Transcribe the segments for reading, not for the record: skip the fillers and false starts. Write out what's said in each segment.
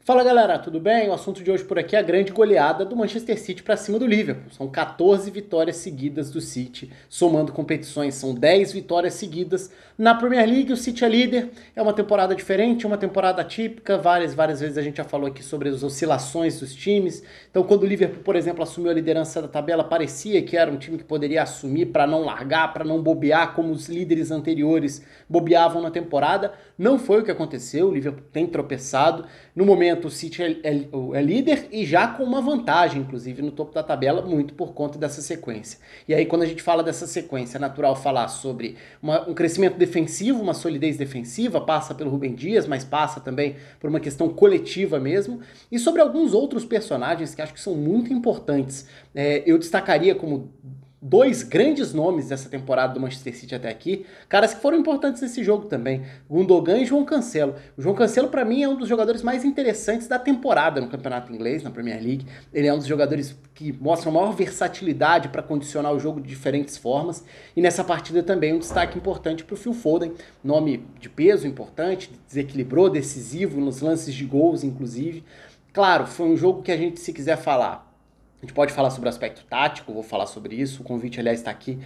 Fala galera, tudo bem? O assunto de hoje por aqui é a grande goleada do Manchester City para cima do Liverpool. São 14 vitórias seguidas do City, somando competições, são 10 vitórias seguidas. Na Premier League o City é líder, é uma temporada diferente, uma temporada atípica, várias vezes a gente já falou aqui sobre as oscilações dos times. Então quando o Liverpool, por exemplo, assumiu a liderança da tabela, parecia que era um time que poderia assumir para não largar, para não bobear como os líderes anteriores bobeavam na temporada. Não foi o que aconteceu, o Liverpool tem tropeçado. No momento, o City é líder e já com uma vantagem, inclusive, no topo da tabela, muito por conta dessa sequência. E aí, quando a gente fala dessa sequência, é natural falar sobre um crescimento defensivo, uma solidez defensiva, passa pelo Rúben Dias, mas passa também por uma questão coletiva mesmo, e sobre alguns outros personagens que acho que são muito importantes. Eu destacaria como dois grandes nomes dessa temporada do Manchester City até aqui, caras que foram importantes nesse jogo também, Gundogan e João Cancelo. O João Cancelo, para mim, é um dos jogadores mais interessantes da temporada no campeonato inglês, na Premier League. Ele é um dos jogadores que mostram maior versatilidade para condicionar o jogo de diferentes formas, e nessa partida também um destaque importante para o Phil Foden, nome de peso importante, desequilibrou, decisivo nos lances de gols, inclusive. Claro, foi um jogo que a gente, se quiser falar, a gente pode falar sobre o aspecto tático, vou falar sobre isso, o convite, aliás, está aqui.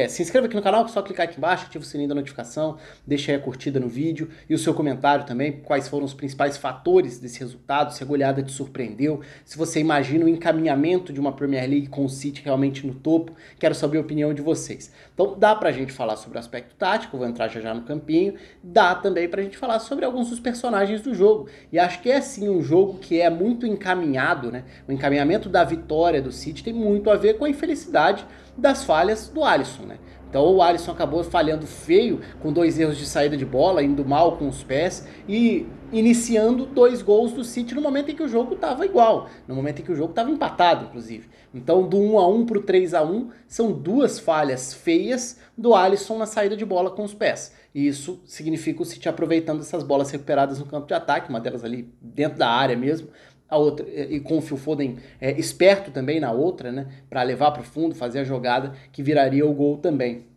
Se inscreva aqui no canal, é só clicar aqui embaixo, ativa o sininho da notificação, deixa aí a curtida no vídeo e o seu comentário também, quais foram os principais fatores desse resultado, se a goleada te surpreendeu, se você imagina o encaminhamento de uma Premier League com o City realmente no topo, quero saber a opinião de vocês. Então dá pra gente falar sobre o aspecto tático, vou entrar já no campinho, dá também pra gente falar sobre alguns dos personagens do jogo, e acho que é sim um jogo que é muito encaminhado, né? O encaminhamento da vitória do City tem muito a ver com a infelicidade das falhas do Alisson, né? Então o Alisson acabou falhando feio, com 2 erros de saída de bola, indo mal com os pés e iniciando 2 gols do City no momento em que o jogo estava igual, no momento em que o jogo estava empatado, inclusive. Então do 1-1 para o 3-1 são 2 falhas feias do Alisson na saída de bola com os pés. E isso significa o City aproveitando essas bolas recuperadas no campo de ataque, uma delas ali dentro da área mesmo, a outra, e com o Phil Foden esperto também na outra, né, para levar para o fundo, fazer a jogada que viraria o gol também.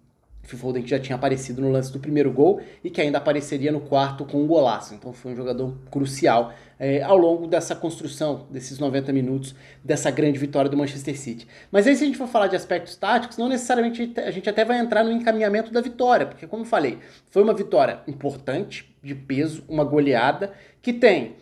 O Phil Foden que já tinha aparecido no lance do primeiro gol e que ainda apareceria no quarto com um golaço. Então foi um jogador crucial ao longo dessa construção, desses 90 minutos, dessa grande vitória do Manchester City. Mas aí, se a gente for falar de aspectos táticos, não necessariamente a gente até vai entrar no encaminhamento da vitória, porque, como eu falei, foi uma vitória importante, de peso, uma goleada, que tem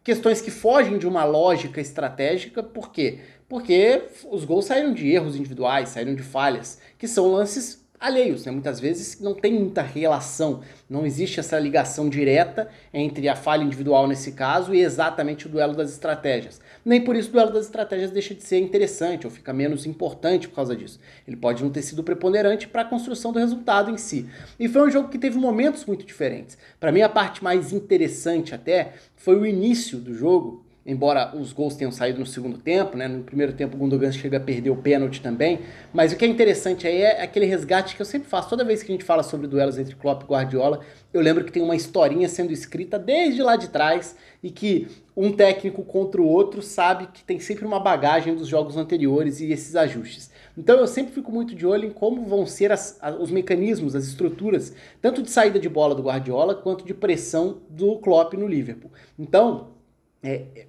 questões que fogem de uma lógica estratégica. Por quê? Porque os gols saíram de erros individuais, saíram de falhas, que são lances alheios, né? Muitas vezes não tem muita relação, não existe essa ligação direta entre a falha individual nesse caso e exatamente o duelo das estratégias. Nem por isso o duelo das estratégias deixa de ser interessante ou fica menos importante por causa disso. Ele pode não ter sido preponderante para a construção do resultado em si. E foi um jogo que teve momentos muito diferentes. Para mim, a parte mais interessante até foi o início do jogo, embora os gols tenham saído no segundo tempo, né? No primeiro tempo o Gundogan chega a perder o pênalti também, mas o que é interessante aí é aquele resgate que eu sempre faço, toda vez que a gente fala sobre duelos entre Klopp e Guardiola, eu lembro que tem uma historinha sendo escrita desde lá de trás e que um técnico contra o outro sabe que tem sempre uma bagagem dos jogos anteriores e esses ajustes. Então eu sempre fico muito de olho em como vão ser os mecanismos, as estruturas, tanto de saída de bola do Guardiola quanto de pressão do Klopp no Liverpool. Então,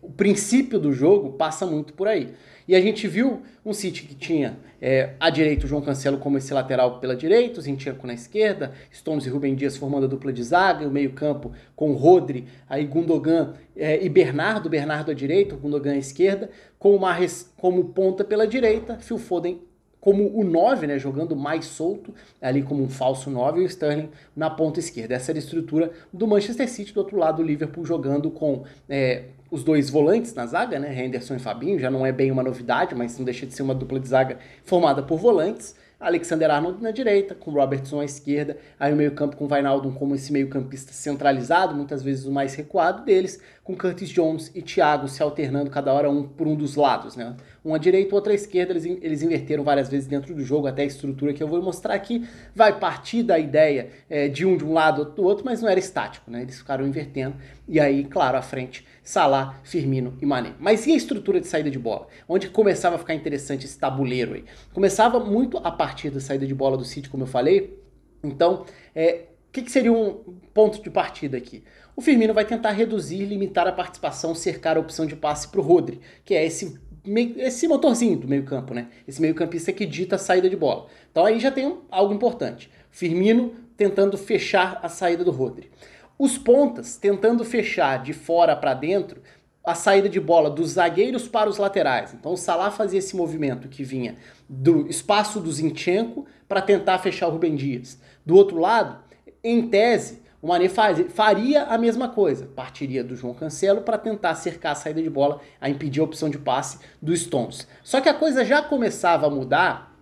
o princípio do jogo passa muito por aí. E a gente viu um City que tinha à direita o João Cancelo como esse lateral pela direita, o Zinchenko na esquerda, Stones e Rúben Dias formando a dupla de zaga, o meio campo com Rodri, aí Gundogan e Bernardo à direita, o Gundogan à esquerda, com o Mahrez como ponta pela direita, Phil Foden como o 9, né, jogando mais solto, ali como um falso 9, e o Sterling na ponta esquerda. Essa era a estrutura do Manchester City, do outro lado o Liverpool jogando com os 2 volantes na zaga, né, Henderson e Fabinho, já não é bem uma novidade, mas não deixa de ser uma dupla de zaga formada por volantes. Alexander-Arnold na direita, com Robertson à esquerda, aí o meio-campo com Wijnaldum como esse meio-campista centralizado, muitas vezes o mais recuado deles, com Curtis Jones e Thiago se alternando cada hora por um dos lados, né? Um à direita, outro à esquerda, eles inverteram várias vezes dentro do jogo, até a estrutura que eu vou mostrar aqui vai partir da ideia de um lado, outro do outro, mas não era estático, né? Eles ficaram invertendo, e aí, claro, à frente, Salah, Firmino e Mané. Mas e a estrutura de saída de bola? Onde começava a ficar interessante esse tabuleiro aí? Começava muito a partir da saída de bola do City, como eu falei. Então, o que seria um ponto de partida aqui? o Firmino vai tentar reduzir, limitar a participação, cercar a opção de passe para o Rodri, que é esse motorzinho do meio campo, né? Esse meio campista que dita a saída de bola. Então aí já tem algo importante. Firmino tentando fechar a saída do Rodri. Os pontas tentando fechar de fora para dentro a saída de bola dos zagueiros para os laterais. Então o Salah fazia esse movimento que vinha do espaço do Zinchenko para tentar fechar o Rúben Dias. Do outro lado, em tese, o Mané faria a mesma coisa. Partiria do João Cancelo para tentar cercar a saída de bola, a impedir a opção de passe dos Stones. Só que a coisa já começava a mudar.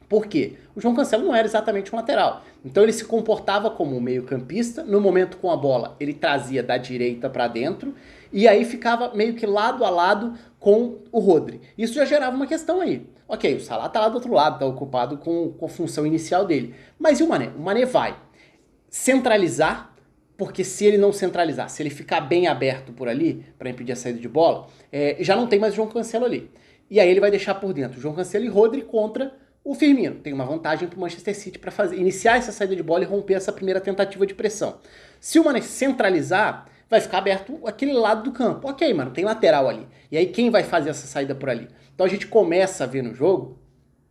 Por quê? O João Cancelo não era exatamente um lateral. Então ele se comportava como um meio-campista. No momento com a bola, ele trazia da direita para dentro. E aí ficava meio que lado a lado com o Rodri. Isso já gerava uma questão aí. Ok, o Salah tá lá do outro lado, tá ocupado com a função inicial dele. Mas e o Mané? O Mané vai centralizar, porque se ele não centralizar, se ele ficar bem aberto por ali, para impedir a saída de bola, já não tem mais o João Cancelo ali. E aí ele vai deixar por dentro o João Cancelo e Rodri contra o Firmino. Tem uma vantagem para o Manchester City para iniciar essa saída de bola e romper essa primeira tentativa de pressão. Se o Mané centralizar, vai ficar aberto aquele lado do campo. Ok, mano, tem lateral ali. E aí quem vai fazer essa saída por ali? Então a gente começa a ver no jogo,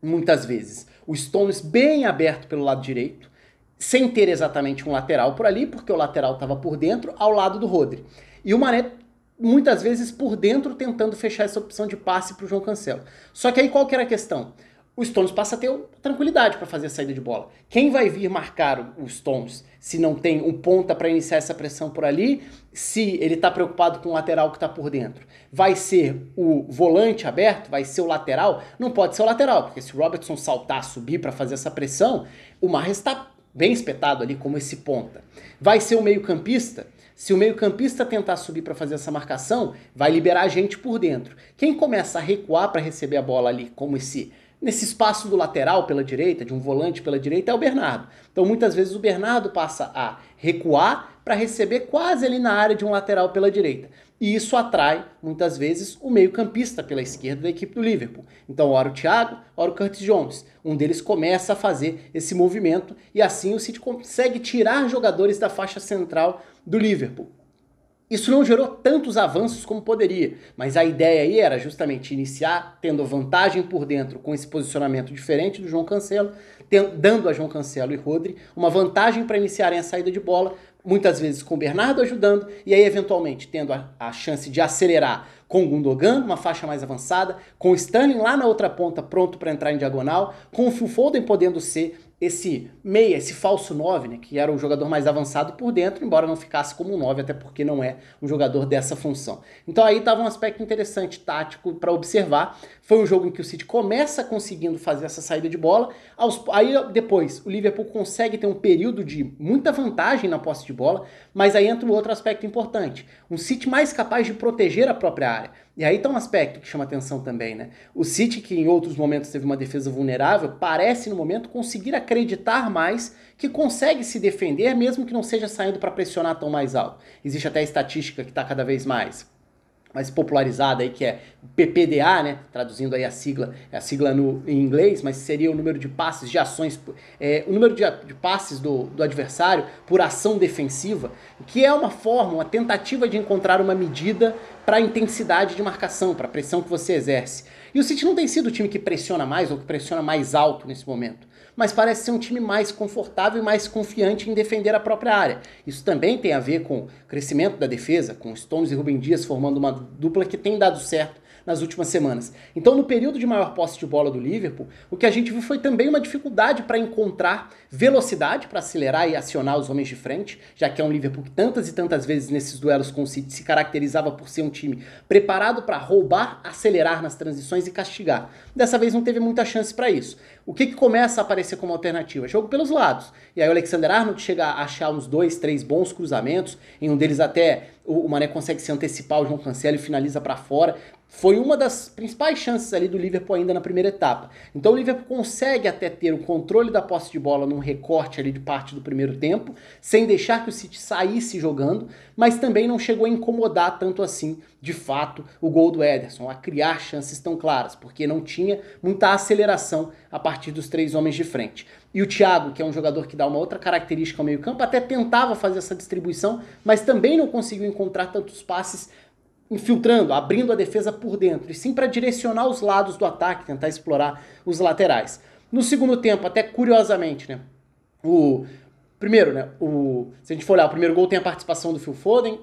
muitas vezes, o Stones bem aberto pelo lado direito, sem ter exatamente um lateral por ali, porque o lateral estava por dentro, ao lado do Rodri. E o Mané, muitas vezes, por dentro, tentando fechar essa opção de passe para o João Cancelo. Só que aí qual que era a questão? O Stones passa a ter tranquilidade para fazer a saída de bola. Quem vai vir marcar o Stones se não tem um ponta para iniciar essa pressão por ali, se ele está preocupado com o lateral que está por dentro? Vai ser o volante aberto? Vai ser o lateral? Não pode ser o lateral, porque se o Robertson saltar, subir para fazer essa pressão, o Mahrez está bem espetado ali como esse ponta. Vai ser o meio-campista? Se o meio-campista tentar subir para fazer essa marcação, vai liberar a gente por dentro. Quem começa a recuar para receber a bola ali, como nesse espaço do lateral pela direita, de um volante pela direita, é o Bernardo. Então muitas vezes o Bernardo passa a recuar para receber quase ali na área de um lateral pela direita. E isso atrai, muitas vezes, o meio-campista pela esquerda da equipe do Liverpool. Então, ora o Thiago, ora o Curtis Jones. Um deles começa a fazer esse movimento e assim o City consegue tirar jogadores da faixa central do Liverpool. Isso não gerou tantos avanços como poderia, mas a ideia aí era justamente iniciar tendo vantagem por dentro com esse posicionamento diferente do João Cancelo, dando a João Cancelo e Rodri uma vantagem para iniciarem a saída de bola, muitas vezes com o Bernardo ajudando, e aí eventualmente tendo a chance de acelerar com o Gundogan, uma faixa mais avançada, com o Sterling lá na outra ponta pronto para entrar em diagonal, com o Phil Foden podendo ser esse meia, esse falso 9, né, que era o jogador mais avançado por dentro, embora não ficasse como um 9, até porque não é um jogador dessa função. Então aí estava um aspecto interessante, tático, para observar. Foi um jogo em que o City começa conseguindo fazer essa saída de bola, aí depois o Liverpool consegue ter um período de muita vantagem na posse de bola, mas aí entra um outro aspecto importante, um City mais capaz de proteger a própria área. E aí tá um aspecto que chama atenção também, né? O City, que em outros momentos teve uma defesa vulnerável, parece no momento conseguir acreditar mais que consegue se defender, mesmo que não seja saindo para pressionar tão mais alto. Existe até a estatística que está cada vez mais popularizada aí, que é o PPDA, né? Traduzindo aí a sigla em inglês, mas seria o número de passes, de ações, o número de passes do adversário por ação defensiva, que é uma forma, uma tentativa de encontrar uma medida para a intensidade de marcação, para a pressão que você exerce. E o City não tem sido o time que pressiona mais ou que pressiona mais alto nesse momento, mas parece ser um time mais confortável e mais confiante em defender a própria área. Isso também tem a ver com o crescimento da defesa, com Stones e Rúben Dias formando uma dupla que tem dado certo nas últimas semanas. Então, no período de maior posse de bola do Liverpool, o que a gente viu foi também uma dificuldade para encontrar velocidade para acelerar e acionar os homens de frente, já que é um Liverpool que tantas e tantas vezes nesses duelos com o City se caracterizava por ser um time preparado para roubar, acelerar nas transições e castigar. Dessa vez não teve muita chance para isso. O que começa a aparecer como alternativa? Jogo pelos lados. E aí o Alexander-Arnold chega a achar uns 2, 3 bons cruzamentos, em um deles até o Mané consegue se antecipar o João Cancelo e finaliza para fora. foi uma das principais chances ali do Liverpool ainda na primeira etapa. Então o Liverpool consegue até ter o controle da posse de bola num recorte ali de parte do primeiro tempo, sem deixar que o City saísse jogando, mas também não chegou a incomodar tanto assim, de fato, o gol do Ederson, a criar chances tão claras, porque não tinha muita aceleração a partir dos três homens de frente. E o Thiago, que é um jogador que dá uma outra característica ao meio-campo, até tentava fazer essa distribuição, mas também não conseguiu encontrar tantos passes infiltrando, abrindo a defesa por dentro, e sim para direcionar os lados do ataque, tentar explorar os laterais. No segundo tempo, até curiosamente, né, primeiro, né, se a gente for olhar, o primeiro gol tem a participação do Phil Foden,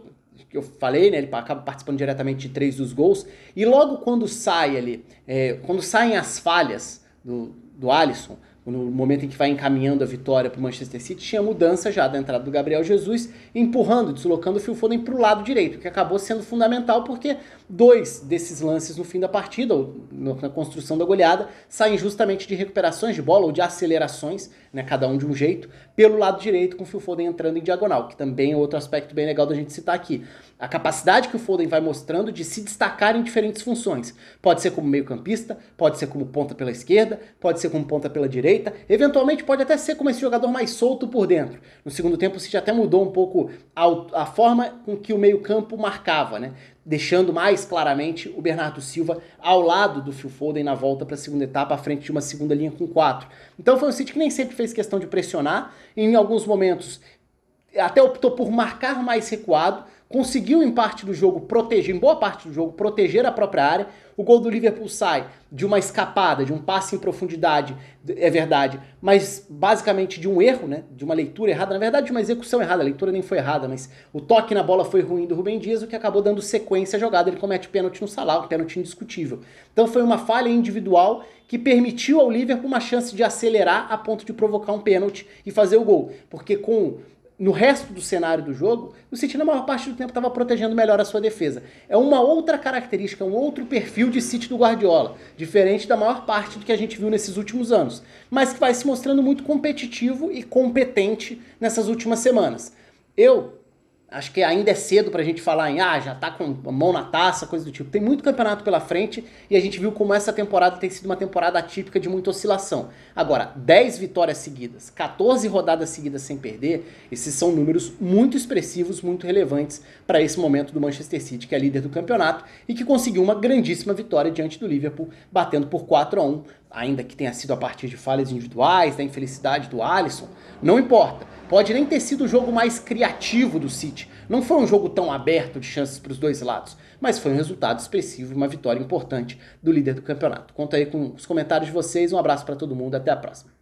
que eu falei, né, ele acaba participando diretamente de 3 dos gols, e logo quando sai ali, quando saem as falhas do Alisson, no momento em que vai encaminhando a vitória para o Manchester City, tinha mudança já da entrada do Gabriel Jesus, empurrando, deslocando o Phil Foden para o lado direito, que acabou sendo fundamental porque 2 desses lances no fim da partida, ou na construção da goleada, saem justamente de recuperações de bola ou de acelerações, né, cada um de um jeito, pelo lado direito, com o Phil Foden entrando em diagonal, que também é outro aspecto bem legal da gente citar aqui. A capacidade que o Foden vai mostrando de se destacar em diferentes funções. Pode ser como meio-campista, pode ser como ponta pela esquerda, pode ser como ponta pela direita, eventualmente pode até ser como esse jogador mais solto por dentro. No segundo tempo, o City até mudou um pouco a forma com que o meio-campo marcava, né? Deixando mais claramente o Bernardo Silva ao lado do Phil Foden na volta para a segunda etapa, à frente de uma segunda linha com 4. Então foi um City que nem sempre fez questão de pressionar, e em alguns momentos até optou por marcar mais recuado, conseguiu em parte do jogo proteger, em boa parte do jogo, proteger a própria área. O gol do Liverpool sai de uma escapada, de um passe em profundidade, é verdade, mas basicamente de um erro, né, de uma leitura errada, na verdade de uma execução errada, a leitura nem foi errada, mas o toque na bola foi ruim do Rúben Dias, o que acabou dando sequência à jogada, ele comete pênalti no Salah, um pênalti indiscutível. Então foi uma falha individual que permitiu ao Liverpool uma chance de acelerar a ponto de provocar um pênalti e fazer o gol, porque no resto do cenário do jogo, o City na maior parte do tempo estava protegendo melhor a sua defesa. É uma outra característica, um outro perfil de City do Guardiola, diferente da maior parte do que a gente viu nesses últimos anos, mas que vai se mostrando muito competitivo e competente nessas últimas semanas. Eu acho que ainda é cedo pra gente falar em, já tá com a mão na taça, coisa do tipo. Tem muito campeonato pela frente e a gente viu como essa temporada tem sido uma temporada atípica de muita oscilação. Agora, 10 vitórias seguidas, 14 rodadas seguidas sem perder, esses são números muito expressivos, muito relevantes para esse momento do Manchester City, que é líder do campeonato e que conseguiu uma grandíssima vitória diante do Liverpool, batendo por 4-1, ainda que tenha sido a partir de falhas individuais, da infelicidade do Alisson, não importa. Pode nem ter sido o jogo mais criativo do City. Não foi um jogo tão aberto de chances para os dois lados, mas foi um resultado expressivo e uma vitória importante do líder do campeonato. Conta aí com os comentários de vocês, um abraço para todo mundo, até a próxima.